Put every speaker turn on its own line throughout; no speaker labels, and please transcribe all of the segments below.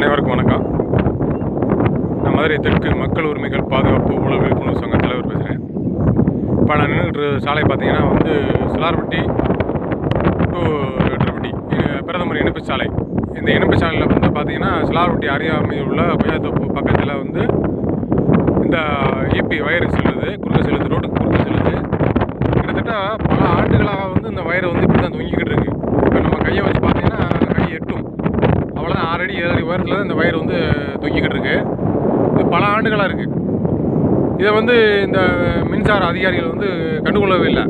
அனைவருக்கும் வணக்கம். நான் மதுரை தெற்கு மக்கள் உரிமைகள் பாதுகாப்பு ஊழல் விழிப்புணர்வு சங்க தலைவர் பேசுகிறேன். இப்போ நான் நின்றுட்டு சாலை பார்த்தீங்கன்னா சிலார்பட்டி டு எட்டரப்பட்டி பிரதமர் இணைப்பு சாலை. இந்த இணைப்பு சாலையில் பார்த்தீங்கன்னா சிலார்பட்டி அருகாமையில் உள்ள கொய்யாத்தோப்பு பக்கத்தில் இந்த ஈபி வயர் செல்லுது, குறுக்க செல்லுது, ரோட்டுக்கு குறுக்க செல்லுது. கிட்டத்தட்ட பல ஆண்டுகளாக இந்த வயரை இப்படி தான் தொங்கிக்கிட்டு இருக்குது. இப்போ நம்ம கையை வச்சு பார்த்தீங்கன்னா கை எட்டும், அவ்வளோதான் 6 அடி 7 அடி உயரத்தில் தான் இந்த வயர் தொங்கிக்கிட்டு இருக்குது. இது பல ஆண்டுகளாக இருக்குது. இதை இந்த மின்சார அதிகாரிகள் கண்டுகொள்ளவே இல்லை.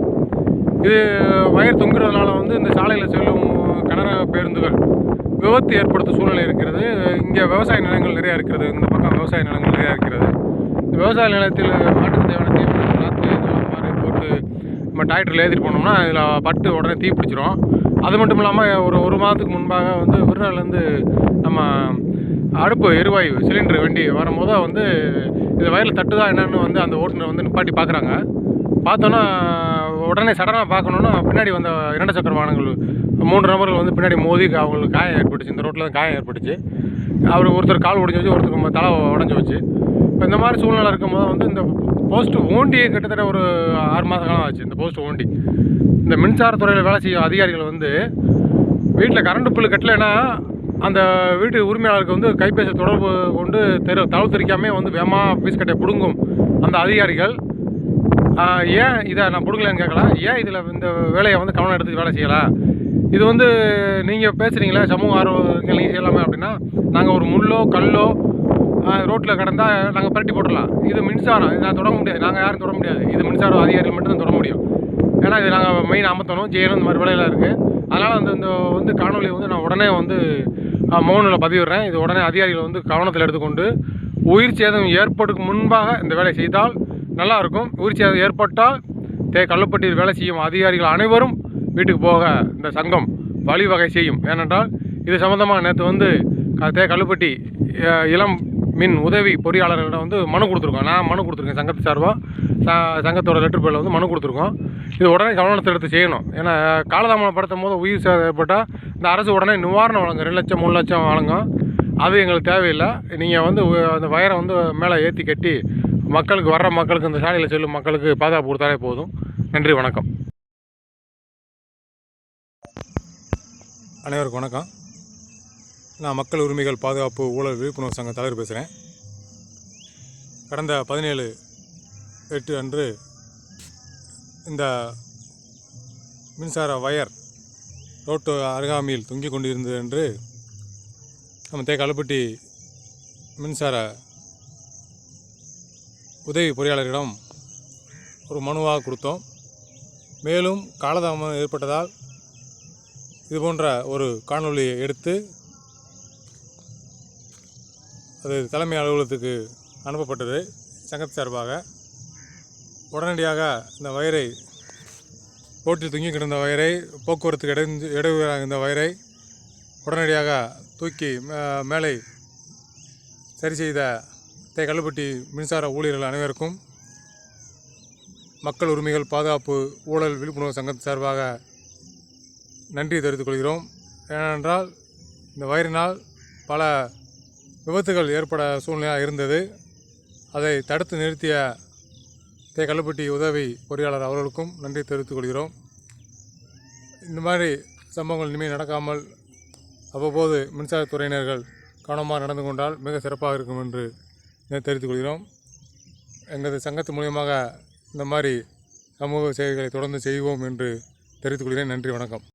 இது வயர் தொங்குறதுனால இந்த சாலையில் செல்லும் கனரக பேருந்துகள் விபத்து ஏற்படுத்தும் சூழ்நிலை இருக்கிறது. இங்கே விவசாய நிலங்கள் நிறையா இருக்கிறது. இந்த பக்கம் விவசாய நிலங்கள் நிறையா இருக்கிறது. இந்த விவசாய நிலத்தில் மாட்டுக்கு தேவையான தீவனம் நாற்று இதெல்லாம் மாதிரி போட்டு நம்ம டிராக்டரில் ஏற்றிட்டு போனோம்னா இதில் பட்டு உடனே தீ பிடிச்சிரும். அது மட்டும் இல்லாமல் ஒரு மாதத்துக்கு முன்பாக விருதுநகர்லேருந்து நம்ம அடுப்பு எரிவாயு சிலிண்டர் வண்டி வரும்போது இது வயலில் தட்டுதா என்னன்னு அந்த ஓட்டுநர் நிப்பாட்டி பார்க்குறாங்க. பார்த்தோன்னா உடனே சடனாக பார்க்கணுன்னா பின்னாடி வந்த 2 சக்கர வாகனங்கள் 3 நபர்கள் பின்னாடி மோதி அவங்களுக்கு காயம் ஏற்பட்டுச்சு. இந்த ரோட்டில் தான் காயம் ஏற்பட்டுச்சு. ஒருத்தர் கால் உடஞ்சி வச்சு, ஒருத்தருக்கு தலை உடஞ்சி வச்சு. இப்போ இந்த மாதிரி சூழ்நிலை இருக்கும்போது இந்த போஸ்ட்டு ஓண்டி கிட்டத்தட்ட ஒரு 6 மாத காலம் ஆச்சு. இந்த போஸ்ட்டு ஓண்டி இந்த மின்சாரத்துறையில் வேலை செய்யும் அதிகாரிகள் வீட்டில் கரண்ட் பில்லு கட்டலைன்னா அந்த வீட்டு உரிமையாளருக்கு கைபேசி தொடர்பு கொண்டு தளவு தெரிக்காமல் வேகமாக ஃபீஸ் கட்டை பிடுங்கும் அந்த அதிகாரிகள் ஏன் இதை நான் பிடுங்கலன்னு கேட்கலாம். ஏன் இதில் இந்த வேலையை கவனம் எடுத்து வேலை செய்யலாம்? இது நீங்கள் பேசுகிறீங்களே சமூக ஆர்வங்கள் நீங்கள் செய்யலாமே அப்படின்னா, நாங்கள் ஒரு முள்ளோ கல்லோ ரோட்டில் கிடந்தால் நாங்கள் பரட்டி போட்டுடலாம். இது மின்சாரம், இது நான் தொடங்க முடியாது. நாங்கள் யாரும் தொட முடியாது. இது மின்சார அதிகாரிகள் மட்டும்தான் தொட முடியும். ஏன்னா இது நாங்கள் மெயின் அமர்த்தணும் செய்யணும், இந்த மாதிரி வேலையெல்லாம் இருக்குது. அதனால் இந்த காணொலி நான் உடனே மௌனில் பதிவிடுறேன். இது உடனே அதிகாரிகள் கவனத்தில் எடுத்துக்கொண்டு உயிர் சேதம் ஏற்படுக்கு முன்பாக இந்த வேலை செய்தால் நல்லாயிருக்கும். உயிர் சேதம் ஏற்பட்டால் கல்லுப்பட்டியில் வேலை செய்யும் அதிகாரிகள் அனைவரும் வீட்டுக்கு போக இந்த சங்கம் வழிவகை செய்யும். ஏனென்றால் இது சம்மந்தமாக நேற்று கல்லுப்பட்டி இளம் மின் உதவி பொறியாளர்களிடம் மனு கொடுத்துருக்கோம். நான் மனு கொடுத்துருக்கேன் சங்கத்து சார்பாக. சங்கத்தோட லெட்டர் பேரில் மனு கொடுத்துருக்கோம். இது உடனே கவனத்தை எடுத்து செய்யணும். ஏன்னா காலதாமதப்படுத்தும் போது உயிர் சேதம் ஏற்பட்டால் இந்த அரசு உடனே நிவாரணம் வழங்கும். 2 லட்சம் 3 லட்சம் வழங்கும். அது எங்களுக்கு தேவையில்லை. நீங்கள் அந்த வயரை மேலே ஏற்றி கட்டி மக்களுக்கு இந்த சாலையில் செல்லும் மக்களுக்கு பாதுகாப்பு கொடுத்தாலே போதும். நன்றி, வணக்கம். அனைவருக்கும் வணக்கம். நான் மக்கள் உரிமைகள் பாதுகாப்பு ஊழல் விழிப்புணர்வு சங்க தலைவர் பேசுகிறேன். கடந்த 17/8 அன்று இந்த மின்சார வயர் ரோட்டு அருகாமையில் தொங்கிக் கொண்டிருந்தது என்று நம்ம கல்லுப்பட்டி மின்சார உதவி பொறியாளரிடம் ஒரு மனுவாக கொடுத்தோம். மேலும் காலதாமதம் ஏற்பட்டதால் இதுபோன்ற ஒரு காணொலியை எடுத்து அது தலைமை அலுவலகத்துக்கு அனுப்பப்பட்டது சங்கத்து சார்பாக. உடனடியாக இந்த வயரை ரோட்டில் தொங்கி கிடந்த வயரை, போக்குவரத்துக்கு இடையூறாக இந்த வயரை உடனடியாக தூக்கி மேலே சரி செய்த கல்லுப்பட்டி மின்சார ஊழியர்கள் அனைவருக்கும் மக்கள் உரிமைகள் பாதுகாப்பு ஊழல் விழிப்புணர்வு சங்கத்து சார்பாக நன்றி தெரிவித்துக் கொள்கிறோம். ஏனென்றால் இந்த வயரினால் பல விபத்துகள் ஏற்பட சூழ்நிலையாக இருந்தது. அதை தடுத்து நிறுத்திய கல்லுப்பட்டி உதவி பொறியாளர் அவர்களுக்கும் நன்றி தெரிவித்துக் கொள்கிறோம். இந்த மாதிரி சம்பவங்கள் இனிமேல் நடக்காமல் அவ்வப்போது மின்சாரத்துறையினர்கள் கவனமாக நடந்து கொண்டால் மிக சிறப்பாக இருக்கும் என்று தெரிவித்துக் கொள்கிறோம். எங்களது சங்கத்து மூலியமாக இந்த மாதிரி சமூக சேவைகளை தொடர்ந்து செய்வோம் என்று தெரிவித்துக் கொள்கிறேன். நன்றி, வணக்கம்.